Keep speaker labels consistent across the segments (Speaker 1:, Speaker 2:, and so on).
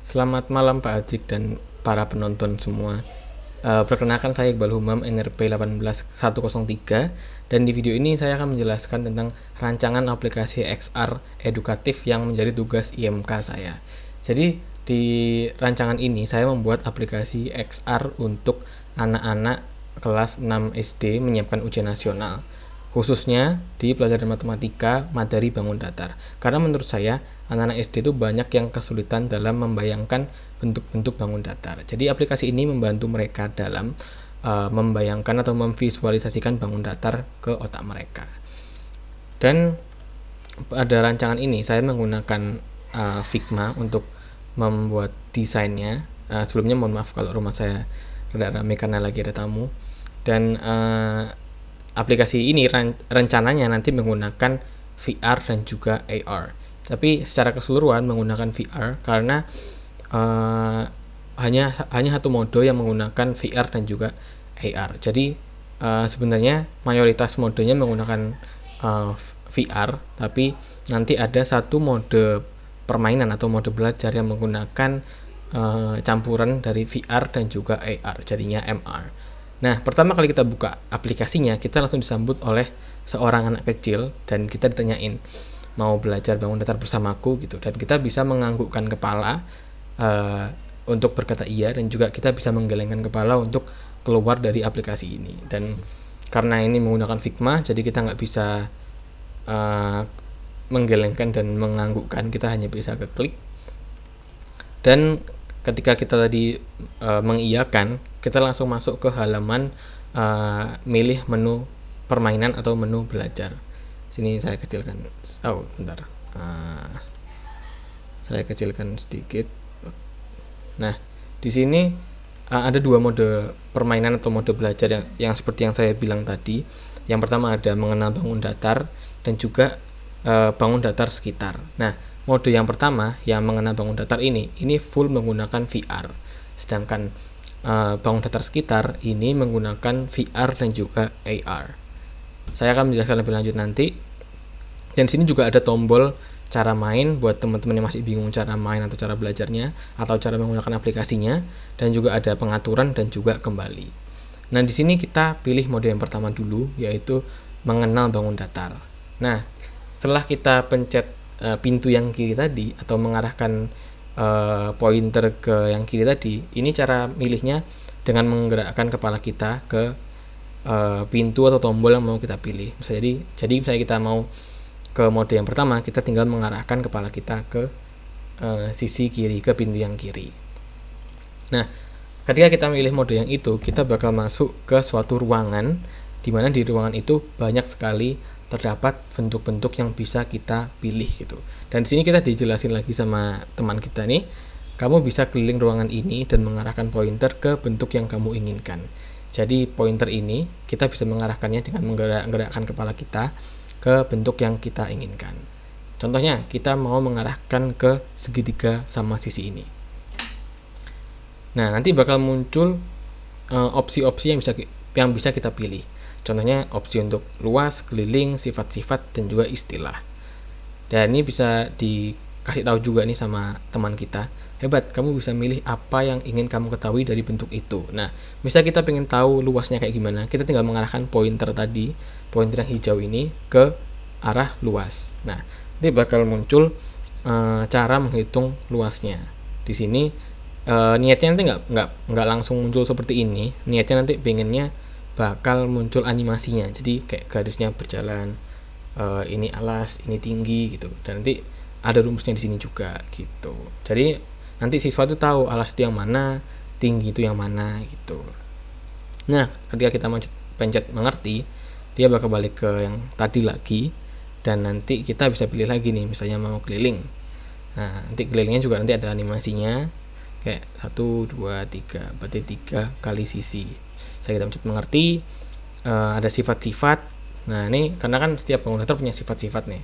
Speaker 1: Selamat malam Pak Azik dan para penonton semua. Perkenalkan saya Iqbal Humam NRP 18103 dan di video ini saya akan menjelaskan tentang rancangan aplikasi XR edukatif yang menjadi tugas IMK saya. Jadi di rancangan ini saya membuat aplikasi XR untuk anak-anak kelas 6 SD menyiapkan ujian nasional, khususnya di pelajaran matematika materi bangun datar. Karena menurut saya anak-anak SD itu banyak yang kesulitan dalam membayangkan bentuk-bentuk bangun datar. Jadi aplikasi ini membantu mereka dalam membayangkan atau memvisualisasikan bangun datar ke otak mereka. Dan pada rancangan ini saya menggunakan Figma untuk membuat desainnya. Sebelumnya mohon maaf kalau rumah saya rada rame karena lagi ada tamu. Dan aplikasi ini rencananya nanti menggunakan VR dan juga AR. Tapi secara keseluruhan menggunakan VR karena hanya satu mode yang menggunakan VR dan juga AR. Jadi sebenarnya mayoritas modenya menggunakan VR, tapi nanti ada satu mode permainan atau mode belajar yang menggunakan campuran dari VR dan juga AR, jadinya MR. Nah, pertama kali kita buka aplikasinya, kita langsung disambut oleh seorang anak kecil dan kita ditanyain mau belajar bangun datar bersamaku gitu, dan kita bisa menganggukkan kepala untuk berkata iya, dan juga kita bisa menggelengkan kepala untuk keluar dari aplikasi ini. Dan karena ini menggunakan Figma, jadi kita nggak bisa menggelengkan dan menganggukkan, kita hanya bisa ke klik. Dan ketika kita tadi mengiyakan, kita langsung masuk ke halaman milih menu permainan atau menu belajar. Sini saya kecilkan. Oh, bentar. Saya kecilkan sedikit. Nah, di sini ada dua mode permainan atau mode belajar yang seperti yang saya bilang tadi. Yang pertama ada mengenal bangun datar dan juga bangun datar sekitar. Nah, mode yang pertama yang mengenal bangun datar ini full menggunakan VR. Sedangkan bangun datar sekitar ini menggunakan VR dan juga AR. Saya akan menjelaskan lebih lanjut nanti. Dan sini juga ada tombol cara main buat teman-teman yang masih bingung cara main atau cara belajarnya atau cara menggunakan aplikasinya, dan juga ada pengaturan dan juga kembali. Nah, di sini kita pilih mode yang pertama dulu, yaitu mengenal bangun datar. Nah, setelah kita pencet pintu yang kiri tadi atau mengarahkan pointer ke yang kiri tadi, ini cara milihnya dengan menggerakkan kepala kita ke pintu atau tombol yang mau kita pilih. Jadi misalnya kita mau ke mode yang pertama, kita tinggal mengarahkan kepala kita ke sisi kiri, ke pintu yang kiri. Nah, ketika kita milih mode yang itu, kita bakal masuk ke suatu ruangan, di mana di ruangan itu banyak sekali terdapat bentuk-bentuk yang bisa kita pilih gitu. Dan di sini kita dijelasin lagi sama teman kita nih, kamu bisa keliling ruangan ini dan mengarahkan pointer ke bentuk yang kamu inginkan. Jadi pointer ini kita bisa mengarahkannya dengan menggerakkan kepala kita ke bentuk yang kita inginkan. Contohnya, kita mau mengarahkan ke segitiga sama sisi ini. Nah, nanti bakal muncul opsi-opsi yang bisa kita pilih. Contohnya opsi untuk luas, keliling, sifat-sifat, dan juga istilah. Dan ini bisa dikasih tahu juga nih sama teman kita. Hebat, kamu bisa milih apa yang ingin kamu ketahui dari bentuk itu. Nah, misal kita pengen tahu luasnya kayak gimana, kita tinggal mengarahkan pointer tadi, pointer yang hijau ini ke arah luas. Nah, ini bakal muncul cara menghitung luasnya. Di sini niatnya nanti nggak langsung muncul seperti ini. Niatnya nanti pengennya bakal muncul animasinya. Jadi kayak garisnya berjalan, ini alas, ini tinggi gitu. Dan nanti ada rumusnya di sini juga gitu. Jadi nanti siswa itu tahu alas itu yang mana, tinggi itu yang mana gitu. Nah, ketika kita pencet mengerti, dia bakal balik ke yang tadi lagi, dan nanti kita bisa pilih lagi nih, misalnya mau keliling. Nah, nanti kelilingnya juga nanti ada animasinya kayak 1, 2, 3, berarti 3 kali sisi. Saya kita pencet mengerti, ada sifat-sifat. Nah, ini karena kan setiap bangun datar punya sifat-sifat nih.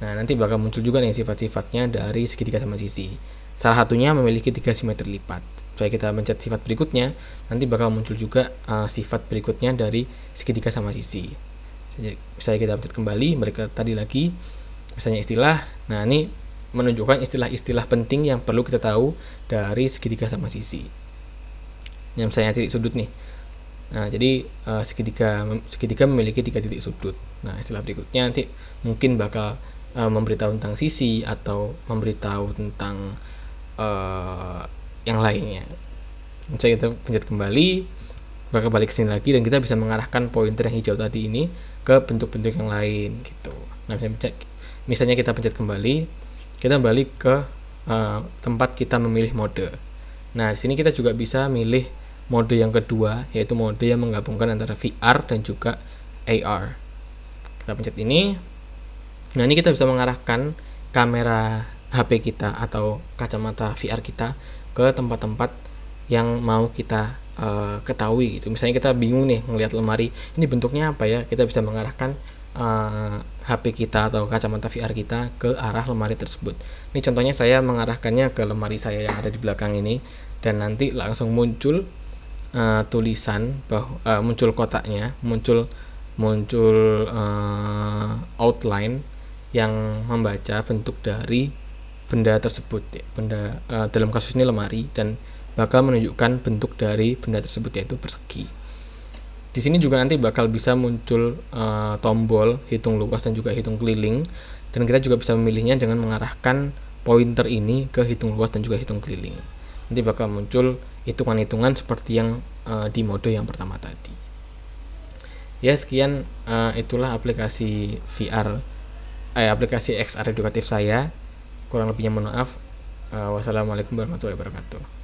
Speaker 1: Nah, nanti bakal muncul juga nih sifat-sifatnya dari segitiga sama sisi. Salah satunya memiliki 3 simetri lipat. Setelah kita mencet sifat berikutnya, nanti bakal muncul juga sifat berikutnya dari segitiga sama sisi. Misalnya kita pencet kembali, mereka tadi lagi, misalnya istilah. Nah, ini menunjukkan istilah-istilah penting yang perlu kita tahu dari segitiga sama sisi. Yang misalnya titik sudut nih. Nah, jadi segitiga memiliki 3 titik sudut. Nah, istilah berikutnya nanti mungkin bakal memberitahu tentang sisi atau memberitahu tentang yang lainnya. Misalnya kita pencet kembali, bakal balik ke sini lagi dan kita bisa mengarahkan pointer yang hijau tadi ini ke bentuk-bentuk yang lain gitu. Nah, misalnya kita pencet kembali, kita balik ke tempat kita memilih mode. Nah, di sini kita juga bisa milih mode yang kedua, yaitu mode yang menggabungkan antara VR dan juga AR. Kita pencet ini. Nah, ini kita bisa mengarahkan kamera HP kita atau kacamata VR kita ke tempat-tempat yang mau kita ketahui gitu. Misalnya kita bingung nih ngelihat lemari, ini bentuknya apa ya? Kita bisa mengarahkan HP kita atau kacamata VR kita ke arah lemari tersebut. Ini contohnya saya mengarahkannya ke lemari saya yang ada di belakang ini, dan nanti langsung muncul tulisan muncul kotaknya, muncul outline yang membaca bentuk dari benda tersebut, benda dalam kasus ini lemari, dan bakal menunjukkan bentuk dari benda tersebut yaitu persegi. Di sini juga nanti bakal bisa muncul tombol hitung luas dan juga hitung keliling, dan kita juga bisa memilihnya dengan mengarahkan pointer ini ke hitung luas dan juga hitung keliling. Nanti bakal muncul hitungan-hitungan seperti yang di mode yang pertama tadi. Ya, sekian itulah aplikasi VR, aplikasi XR edukatif saya. Kurang lebihnya mohon maaf. Wassalamualaikum warahmatullahi wabarakatuh.